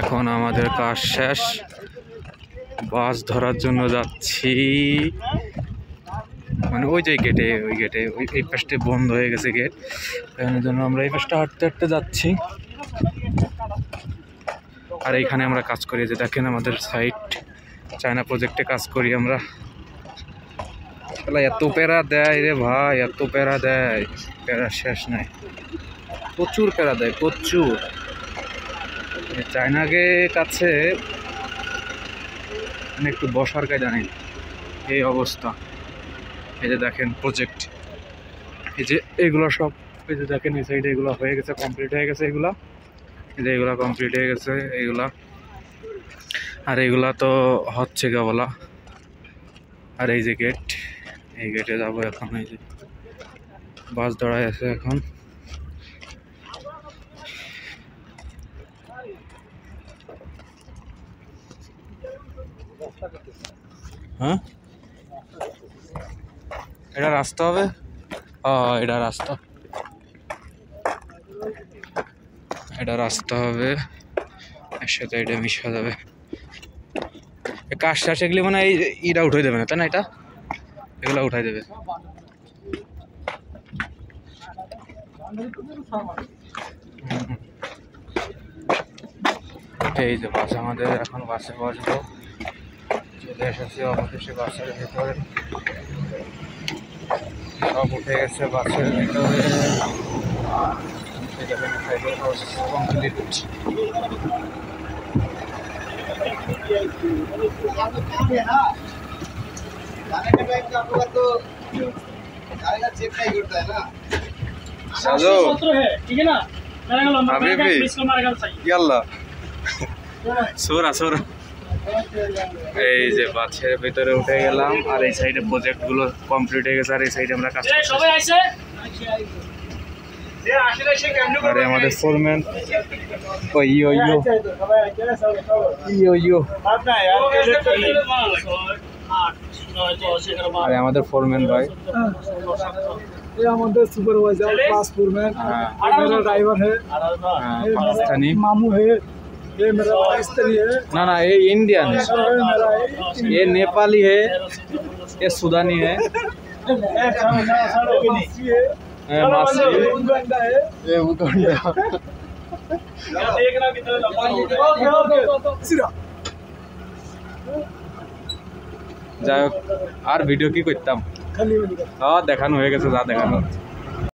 এখন আমাদের কাজ শেষ, বাস ধরার জন্য যাচ্ছি। মানে ওই যে গেটে, এই পাশটা বন্ধ হয়ে গেছে গেট, এই জন্য আমরা এই পাশটা হাঁটতে হাঁটতে যাচ্ছি। আর এইখানে আমরা কাজ করি, যে দেখেন আমাদের সাইট, চায়না প্রজেক্টে কাজ করি আমরা। এত প্যারা দেয় রে ভাই, এত প্যারা দেয়, প্যারা শেষ নাই, প্রচুর প্যারা দেয়, প্রচুর। চায়নাকে কাছে মানে একটু বসার কায়দা নেই, এই অবস্থা। এই যে দেখেন প্রজেক্ট, এই যে এগুলো সব, এই যে দেখেন এই সাইডে এগুলো হয়ে গেছে, কমপ্লিট হয়ে গেছে এগুলা, এই যে এগুলা কমপ্লিট হয়ে গেছে এগুলা, আর এগুলা তো হচ্ছে গা বলা। আর এই যে গেট, এই গেটে যাবো এখন। এই যে বাস দাঁড়ায় আছে এখন। হ্যাঁ, এটা রাস্তা হবে। হ্যাঁ, এটা রাস্তা, এটা রাস্তা হবে, এর সাথে এটা মিশা যাবে। কাজ টাজ এগুলি মানে এইটা উঠাই দেবে না, তাই না? এটা এগুলা উঠাই দেবে। এই যে বাস আমাদের, এখন বাসে বসবো, চলে এসেছি অবশেষে বাসের ভিতরে, সব উঠে গেছে বাসের ভিতরে। কমপ্লিট। এই যে বাসের ভিতরে উঠে গেলাম, আর এই সাইডে প্রজেক্ট গুলো কমপ্লিট হয়ে গেছে, আর এই সাইডে আমরা কাজ করছি। আরে আমাদের ফোরম্যান, আরে আমাদের ফোরম্যান ভাই, ये हमारे सुपरवाइजर क्लास फोरमैन, मेरा ड्राइवर है, पाकिस्तानी मामू है, ये मेरा पाकिस्तानी है, ना ये इंडियन है, मेरा ये नेपाली है, ये सुदानी है, मासी है, ये उगांडा। যাই হোক, আর ভিডিও কি করতাম, দেখানো হয়ে গেছে, যা দেখানো।